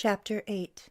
Chapter 8.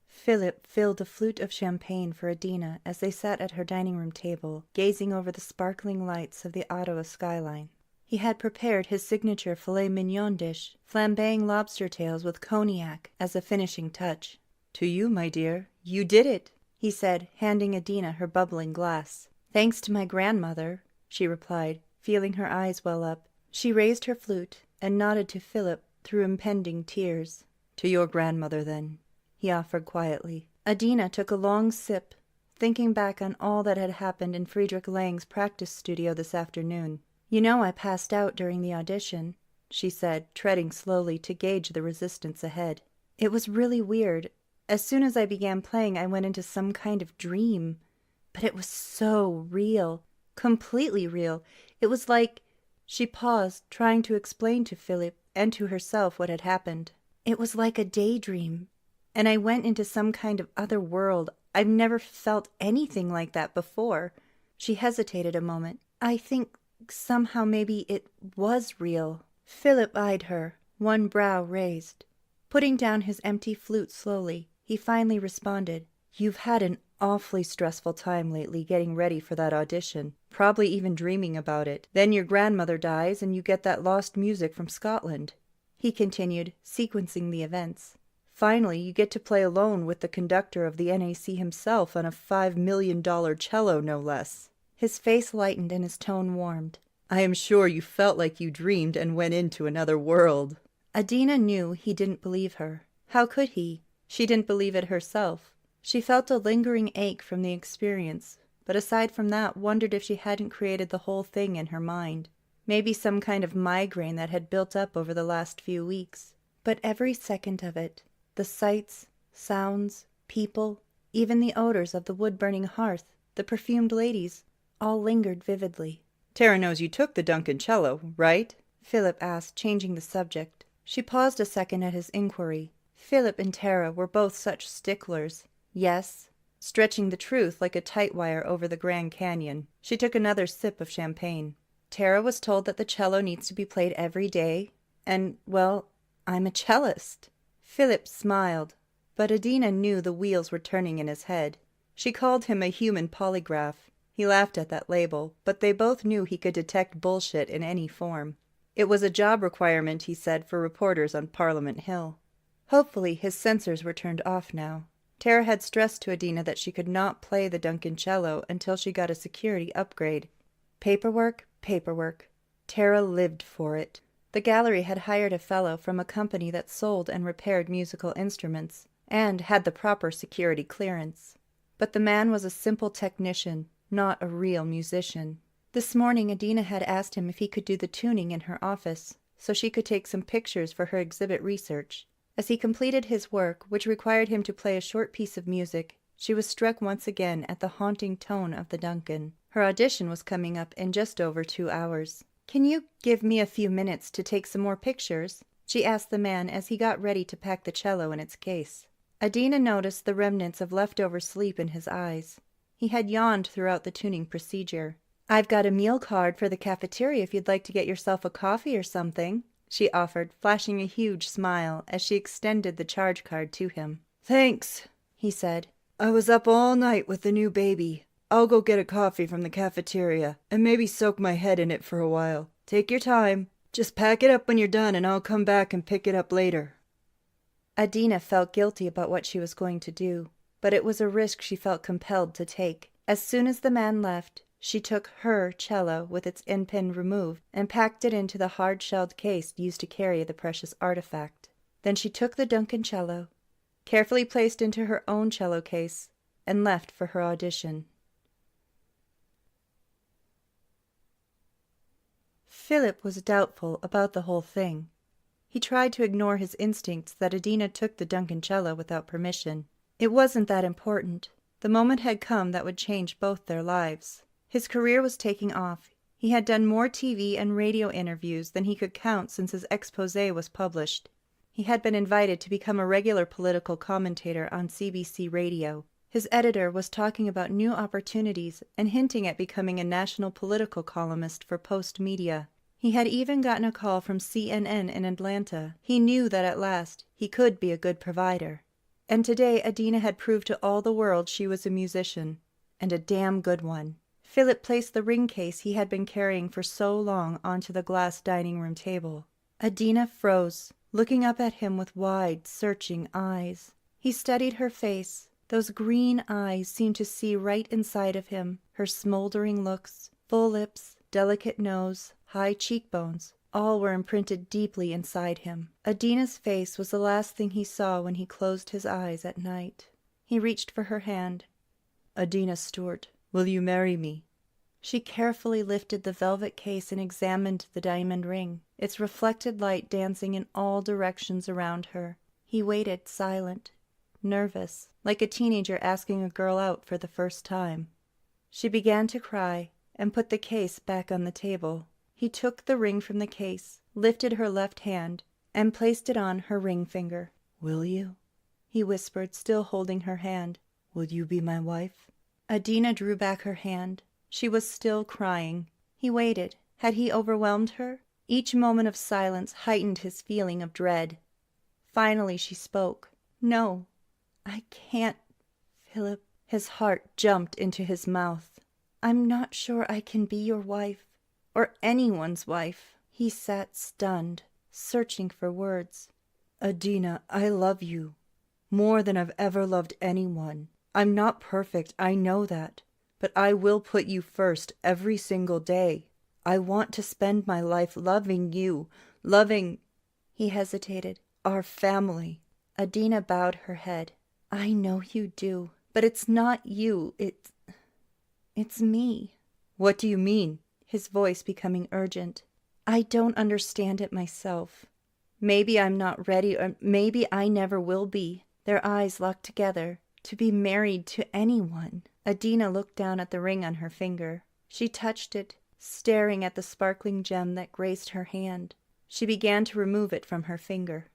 Philippe filled a flute of champagne for Adeena as they sat at her dining-room table, gazing over the sparkling lights of the Ottawa skyline. He had prepared his signature filet mignon dish, flambeing lobster tails with cognac as a finishing touch. "To you, my dear. You did it," he said, handing Adeena her bubbling glass. "Thanks to my grandmother," she replied, feeling her eyes well up. She raised her flute and nodded to Philippe through impending tears. "To your grandmother, then," he offered quietly. Adeena took a long sip, thinking back on all that had happened in Friedrich Lang's practice studio this afternoon. "You know I passed out during the audition," she said, treading slowly to gauge the resistance ahead. "It was really weird. As soon as I began playing, I went into some kind of dream. But it was so real. Completely real. It was like—" She paused, trying to explain to Philippe and to herself what had happened. "It was like a daydream, and I went into some kind of other world. I've never felt anything like that before." She hesitated a moment. "I think somehow maybe it was real." Philip eyed her, one brow raised. Putting down his empty flute slowly, he finally responded, "You've had an awfully stressful time lately getting ready for that audition, probably even dreaming about it. Then your grandmother dies and you get that lost music from Scotland," he continued, sequencing the events. "Finally, you get to play alone with the conductor of the NAC himself on a $5 million cello, no less." His face lightened and his tone warmed. "I am sure you felt like you dreamed and went into another world." Adeena knew he didn't believe her. How could he? She didn't believe it herself. She felt a lingering ache from the experience, but aside from that, wondered if she hadn't created the whole thing in her mind. Maybe some kind of migraine that had built up over the last few weeks. But every second of it, the sights, sounds, people, even the odors of the wood-burning hearth, the perfumed ladies, all lingered vividly. "Tara knows you took the Duncan Cello, right?" Philip asked, changing the subject. She paused a second at his inquiry. Philip and Tara were both such sticklers. Yes, stretching the truth like a tight wire over the Grand Canyon. She took another sip of champagne. "Tara was told that the cello needs to be played every day, and, well, I'm a cellist." Philip smiled, but Adeena knew the wheels were turning in his head. She called him a human polygraph. He laughed at that label, but they both knew he could detect bullshit in any form. It was a job requirement, he said, for reporters on Parliament Hill. Hopefully his sensors were turned off now. Tara had stressed to Adeena that she could not play the Duncan Cello until she got a security upgrade. Paperwork, paperwork. Tara lived for it. The gallery had hired a fellow from a company that sold and repaired musical instruments, and had the proper security clearance. But the man was a simple technician, not a real musician. This morning Adeena had asked him if he could do the tuning in her office, so she could take some pictures for her exhibit research. As he completed his work, which required him to play a short piece of music, she was struck once again at the haunting tone of the Duncan. Her audition was coming up in just over 2 hours. "Can you give me a few minutes to take some more pictures?" she asked the man as he got ready to pack the cello in its case. Adeena noticed the remnants of leftover sleep in his eyes. He had yawned throughout the tuning procedure. "I've got a meal card for the cafeteria if you'd like to get yourself a coffee or something," she offered, flashing a huge smile as she extended the charge card to him. "Thanks," he said. "I was up all night with the new baby. I'll go get a coffee from the cafeteria and maybe soak my head in it for a while. Take your time. Just pack it up when you're done and I'll come back and pick it up later." Adeena felt guilty about what she was going to do, but it was a risk she felt compelled to take. As soon as the man left, she took her cello with its end pin removed and packed it into the hard-shelled case used to carry the precious artifact. Then she took the Duncan cello, carefully placed into her own cello case, and left for her audition. Philip was doubtful about the whole thing. He tried to ignore his instincts that Adeena took the Duncan cello without permission. It wasn't that important. The moment had come that would change both their lives. His career was taking off. He had done more TV and radio interviews than he could count since his exposé was published. He had been invited to become a regular political commentator on CBC radio. His editor was talking about new opportunities and hinting at becoming a national political columnist for Post Media. He had even gotten a call from CNN in Atlanta. He knew that at last he could be a good provider. And today Adeena had proved to all the world she was a musician, and a damn good one. Philip placed the ring case he had been carrying for so long onto the glass dining room table. Adeena froze, looking up at him with wide, searching eyes. He studied her face. Those green eyes seemed to see right inside of him, her smoldering looks, full lips, delicate nose, high cheekbones, all were imprinted deeply inside him. Adeena's face was the last thing he saw when he closed his eyes at night. He reached for her hand. Adeena Stewart, will you marry me? She carefully lifted the velvet case and examined the diamond ring, its reflected light dancing in all directions around her. He waited, silent, nervous, like a teenager asking a girl out for the first time. She began to cry and put the case back on the table. He took the ring from the case, lifted her left hand, and placed it on her ring finger. Will you? He whispered, still holding her hand. Will you be my wife? Adeena drew back her hand. She was still crying. He waited. Had he overwhelmed her? Each moment of silence heightened his feeling of dread. Finally she spoke. No, I can't, Philip. His heart jumped into his mouth. I'm not sure I can be your wife, or anyone's wife. He sat stunned, searching for words. Adeena, I love you, more than I've ever loved anyone. I'm not perfect, I know that, but I will put you first every single day. I want to spend my life loving you, loving... He hesitated. Our family. Adeena bowed her head. I know you do, but it's not you, it's me. What do you mean? His voice becoming urgent. I don't understand it myself. Maybe I'm not ready, or maybe I never will be. Their eyes locked together. To be married to anyone. Adeena looked down at the ring on her finger. She touched it, staring at the sparkling gem that graced her hand. She began to remove it from her finger.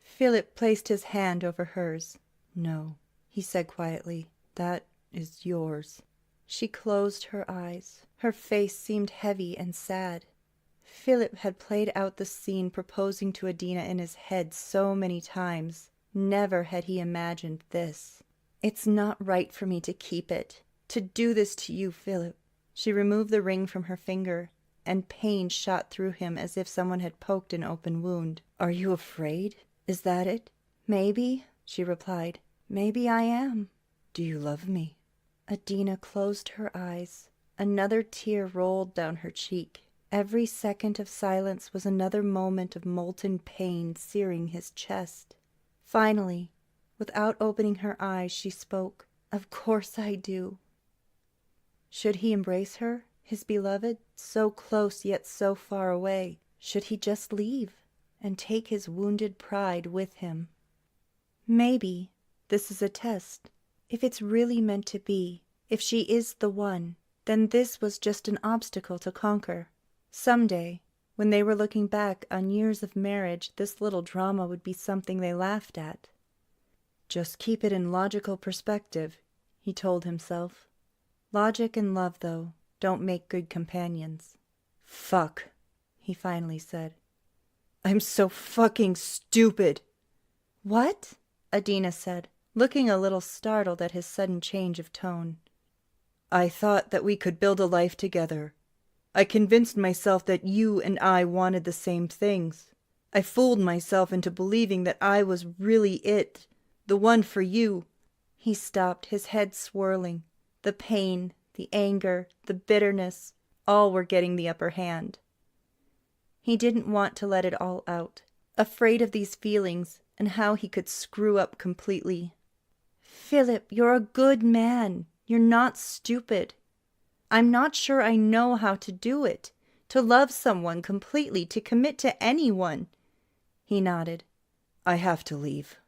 Philip placed his hand over hers. No, he said quietly. That is yours. She closed her eyes. Her face seemed heavy and sad. Philip had played out the scene proposing to Adeena in his head so many times. Never had he imagined this. It's not right for me to keep it, to do this to you, Philip. She removed the ring from her finger, and pain shot through him as if someone had poked an open wound. Are you afraid? Is that it? Maybe, she replied. Maybe I am. Do you love me? Adeena closed her eyes. Another tear rolled down her cheek. Every second of silence was another moment of molten pain searing his chest. Finally, without opening her eyes, she spoke. Of course I do. Should he embrace her, his beloved, so close yet so far away? Should he just leave and take his wounded pride with him? Maybe this is a test. If it's really meant to be, if she is the one, then this was just an obstacle to conquer. Someday, when they were looking back on years of marriage, this little drama would be something they laughed at. Just keep it in logical perspective, he told himself. Logic and love, though, don't make good companions. Fuck, he finally said. I'm so fucking stupid. What? Adeena said, looking a little startled at his sudden change of tone. I thought that we could build a life together. I convinced myself that you and I wanted the same things. I fooled myself into believing that I was really it, the one for you. He stopped, his head swirling. The pain, the anger, the bitterness, all were getting the upper hand. He didn't want to let it all out, afraid of these feelings and how he could screw up completely. Philip, you're a good man. You're not stupid. I'm not sure I know how to do it, to love someone completely, to commit to anyone. He nodded. I have to leave.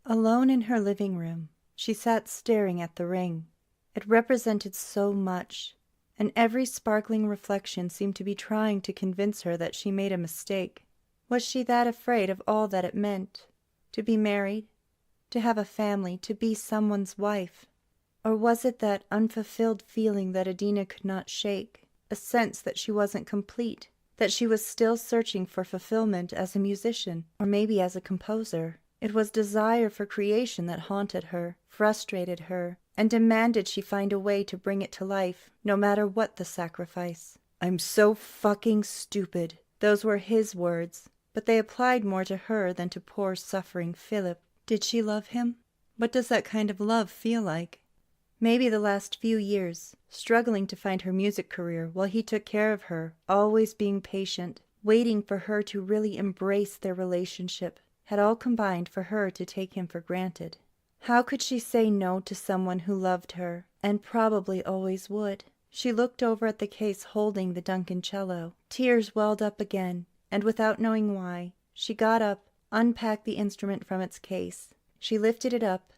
Alone in her living room, she sat staring at the ring. It represented so much, and every sparkling reflection seemed to be trying to convince her that she made a mistake. Was she that afraid of all that it meant? To be married, to have a family, to be someone's wife? Or was it that unfulfilled feeling that Adeena could not shake, a sense that she wasn't complete, that she was still searching for fulfillment as a musician, or maybe as a composer. It was desire for creation that haunted her, frustrated her, and demanded she find a way to bring it to life, no matter what the sacrifice. "I'm so fucking stupid." Those were his words, but they applied more to her than to poor suffering Philip. Did she love him? What does that kind of love feel like? Maybe the last few years, struggling to find her music career while he took care of her, always being patient, waiting for her to really embrace their relationship, had all combined for her to take him for granted. How could she say no to someone who loved her, and probably always would? She looked over at the case holding the Duncan cello. Tears welled up again, and without knowing why, she got up, unpacked the instrument from its case. She lifted it up,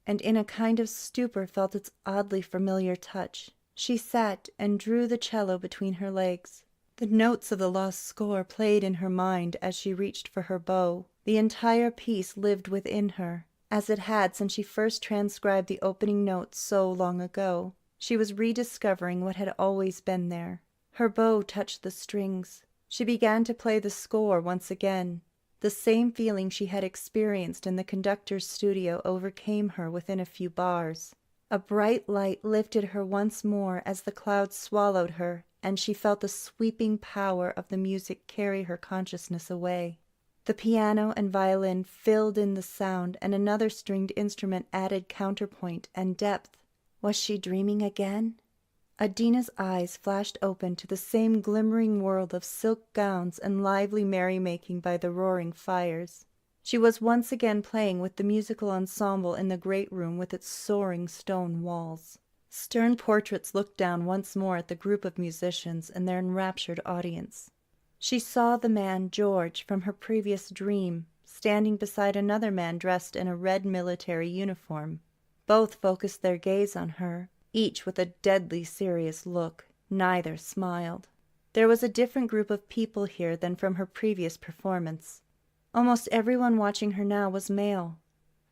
and in a kind of stupor felt its oddly familiar touch. She sat and drew the cello between her legs. The notes of the lost score played in her mind as she reached for her bow. The entire piece lived within her, as it had since she first transcribed the opening notes so long ago. She was rediscovering what had always been there. Her bow touched the strings. She began to play the score once again. The same feeling she had experienced in the conductor's studio overcame her within a few bars. A bright light lifted her once more as the clouds swallowed her, and she felt the sweeping power of the music carry her consciousness away. The piano and violin filled in the sound, and another stringed instrument added counterpoint and depth. Was she dreaming again? Adeena's eyes flashed open to the same glimmering world of silk gowns and lively merrymaking by the roaring fires. She was once again playing with the musical ensemble in the great room with its soaring stone walls. Stern portraits looked down once more at the group of musicians and their enraptured audience. She saw the man, George, from her previous dream, standing beside another man dressed in a red military uniform. Both focused their gaze on her, each with a deadly serious look. Neither smiled. There was a different group of people here than from her previous performance. Almost everyone watching her now was male,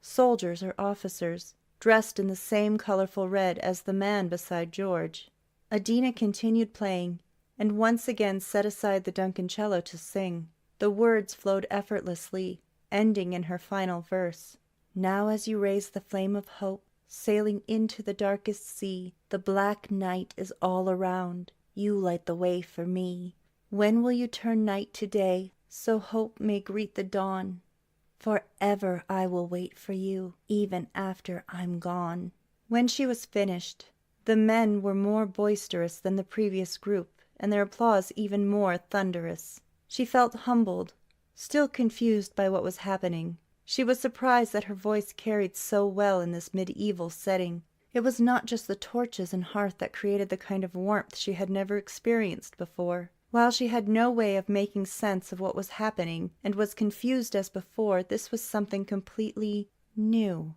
soldiers or officers, dressed in the same colorful red as the man beside George. Adeena continued playing, and once again set aside the Duncan cello to sing. The words flowed effortlessly, ending in her final verse. "Now as you raise the flame of hope, sailing into the darkest sea, the black night is all around. You light the way for me. When will you turn night to day, so hope may greet the dawn? Forever I will wait for you, even after I'm gone." When she was finished, the men were more boisterous than the previous group, and their applause even more thunderous. She felt humbled, still confused by what was happening. She was surprised that her voice carried so well in this medieval setting. It was not just the torches and hearth that created the kind of warmth she had never experienced before. While she had no way of making sense of what was happening and was confused as before, this was something completely new.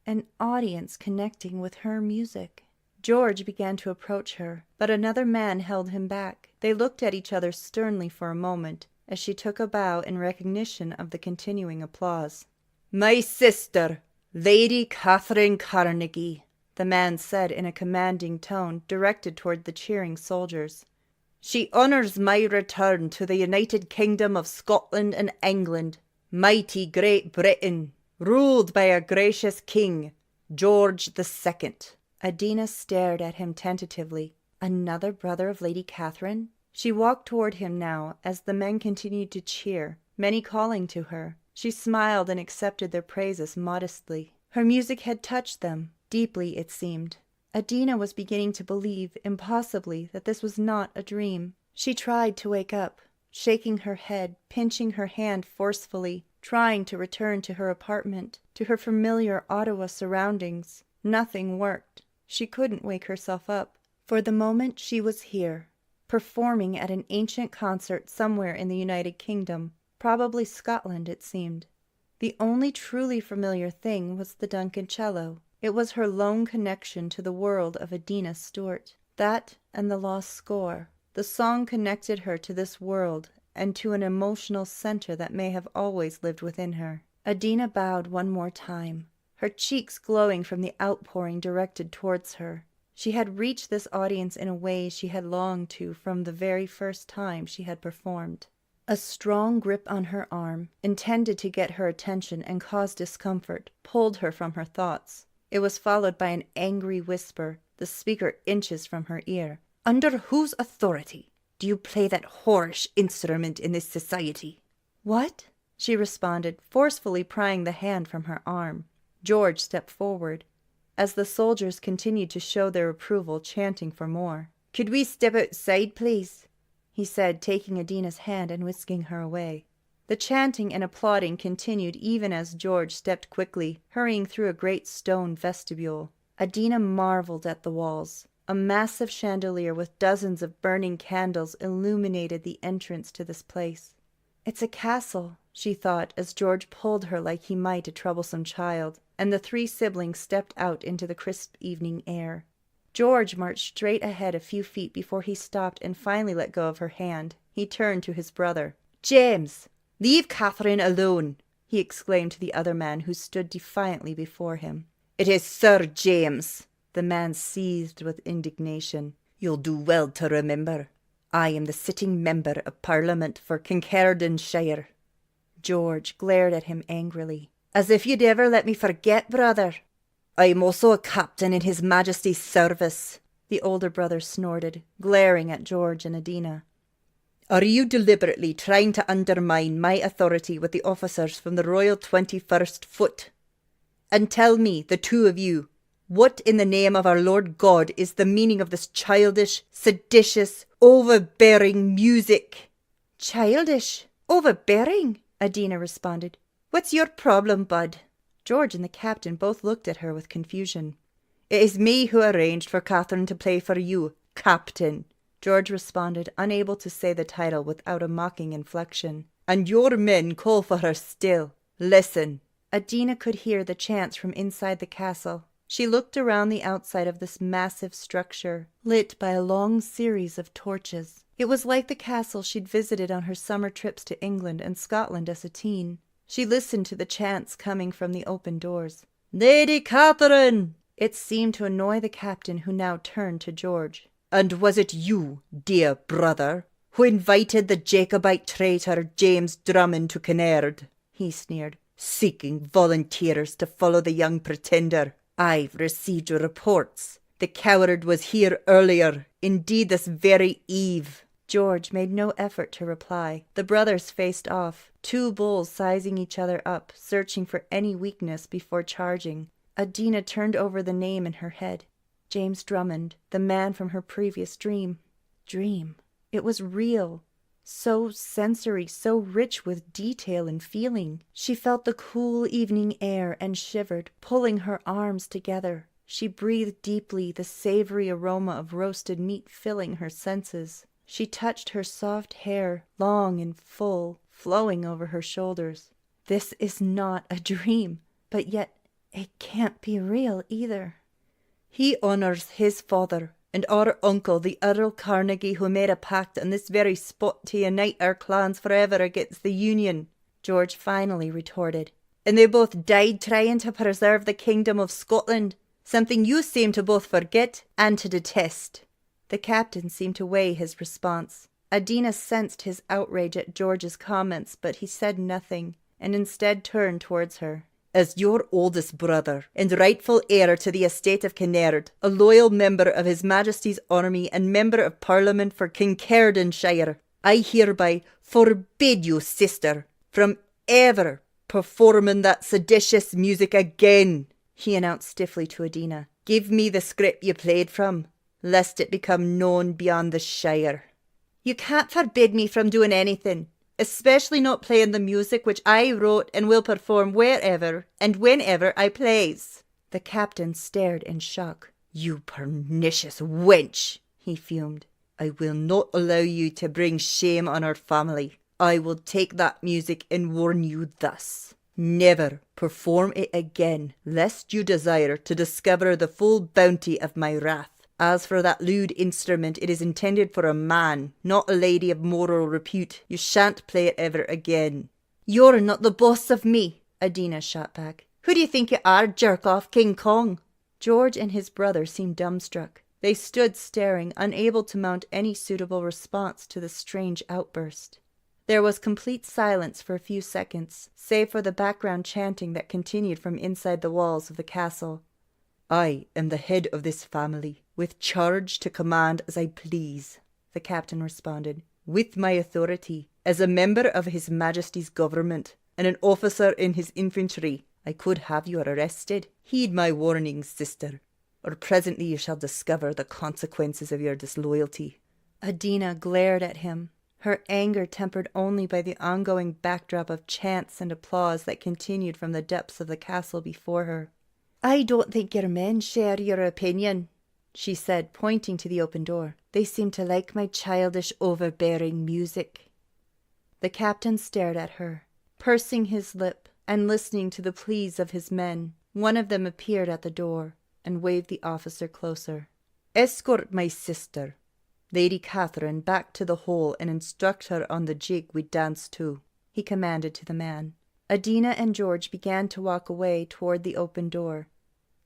An audience connecting with her music. George began to approach her, but another man held him back. They looked at each other sternly for a moment, as she took a bow in recognition of the continuing applause. "My sister, Lady Catherine Carnegie," the man said in a commanding tone directed toward the cheering soldiers. "She honours my return to the United Kingdom of Scotland and England, mighty Great Britain, ruled by a gracious king, George II." Adeena stared at him tentatively. Another brother of Lady Catherine? She walked toward him now as the men continued to cheer, many calling to her. She smiled and accepted their praises modestly. Her music had touched them, deeply it seemed. Adeena was beginning to believe, impossibly, that this was not a dream. She tried to wake up, shaking her head, pinching her hand forcefully, trying to return to her apartment, to her familiar Ottawa surroundings. Nothing worked. She couldn't wake herself up. For the moment she was here, performing at an ancient concert somewhere in the United Kingdom, probably Scotland, it seemed. The only truly familiar thing was the Duncan cello. It was her lone connection to the world of Adeena Stewart. That and the lost score. The song connected her to this world and to an emotional center that may have always lived within her. Adeena bowed one more time, her cheeks glowing from the outpouring directed towards her. She had reached this audience in a way she had longed to from the very first time she had performed. A strong grip on her arm, intended to get her attention and cause discomfort, pulled her from her thoughts. It was followed by an angry whisper, the speaker inches from her ear. "Under whose authority do you play that whorish instrument in this society?" "What?" she responded, forcefully prying the hand from her arm. George stepped forward, as the soldiers continued to show their approval, chanting for more. "Could we step outside, please?" he said, taking Adeena's hand and whisking her away. The chanting and applauding continued even as George stepped quickly, hurrying through a great stone vestibule. Adeena marveled at the walls. A massive chandelier with dozens of burning candles illuminated the entrance to this place. "It's a castle," she thought, as George pulled her like he might a troublesome child, and the three siblings stepped out into the crisp evening air. George marched straight ahead a few feet before he stopped and finally let go of her hand. He turned to his brother. "James, leave Catherine alone," he exclaimed to the other man, who stood defiantly before him. "It is Sir James." The man seethed with indignation. "You'll do well to remember, I am the sitting member of Parliament for Kincardineshire." George glared at him angrily. "As if you'd ever let me forget, brother." "I am also a captain in His Majesty's service," the older brother snorted, glaring at George and Adeena. "Are you deliberately trying to undermine my authority with the officers from the Royal 21st Foot? And tell me, the two of you, what in the name of our Lord God is the meaning of this childish, seditious, overbearing music?" "Childish? Overbearing?" Adeena responded. "What's your problem, bud?" George and the captain both looked at her with confusion. "It is me who arranged for Catherine to play for you, Captain," George responded, unable to say the title without a mocking inflection. "And your men call for her still. Listen." Adeena could hear the chants from inside the castle. She looked around the outside of this massive structure, lit by a long series of torches. It was like the castle she'd visited on her summer trips to England and Scotland as a teen. She listened to the chants coming from the open doors. "Lady Catherine!" It seemed to annoy the captain, who now turned to George. "And was it you, dear brother, who invited the Jacobite traitor James Drummond to Kinnaird?" he sneered, "seeking volunteers to follow the young pretender. I've received reports. The coward was here earlier, indeed this very eve." George made no effort to reply. The brothers faced off, two bulls sizing each other up, searching for any weakness before charging. Adeena turned over the name in her head. James Drummond, the man from her previous dream. It was real. So sensory, so rich with detail and feeling. She felt the cool evening air and shivered, pulling her arms together. She breathed deeply, the savory aroma of roasted meat filling her senses. She touched her soft hair, long and full, flowing over her shoulders. This is not a dream, but yet it can't be real either. "He honours his father and our uncle, the Earl Carnegie, who made a pact on this very spot to unite our clans forever against the Union," George finally retorted. "And they both died trying to preserve the kingdom of Scotland, something you seem to both forget and to detest." The captain seemed to weigh his response. Adeena sensed his outrage at George's comments, but he said nothing, and instead turned towards her. "As your oldest brother and rightful heir to the estate of Kinnaird, a loyal member of His Majesty's army and member of Parliament for Kincardineshire, I hereby forbid you, sister, from ever performing that seditious music again," he announced stiffly to Adeena. "Give me the script you played from, lest it become known beyond the shire." "You can't forbid me from doing anything, especially not playing the music which I wrote and will perform wherever and whenever I please." The captain stared in shock. "You pernicious wench," he fumed. "I will not allow you to bring shame on our family. I will take that music and warn you thus. Never perform it again, lest you desire to discover the full bounty of my wrath. As for that lewd instrument, it is intended for a man, not a lady of moral repute. You shan't play it ever again." "You're not the boss of me," Adeena shot back. "Who do you think you are, jerk-off King Kong?" George and his brother seemed dumbstruck. They stood staring, unable to mount any suitable response to the strange outburst. There was complete silence for a few seconds, save for the background chanting that continued from inside the walls of the castle. I am the head of this family, with charge to command as I please, the captain responded. With my authority, as a member of His Majesty's government and an officer in his infantry, I could have you arrested. Heed my warning, sister, or presently you shall discover the consequences of your disloyalty. Adeena glared at him, her anger tempered only by the ongoing backdrop of chants and applause that continued from the depths of the castle before her. "I don't think your men share your opinion," she said, pointing to the open door. "They seem to like my childish, overbearing music." The captain stared at her, pursing his lip and listening to the pleas of his men. One of them appeared at the door and waved the officer closer. "Escort my sister, Lady Catherine, back to the hall and instruct her on the jig we dance to," he commanded to the man. Adeena and George began to walk away toward the open door.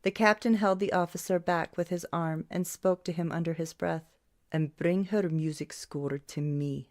The captain held the officer back with his arm and spoke to him under his breath. "And bring her music score to me."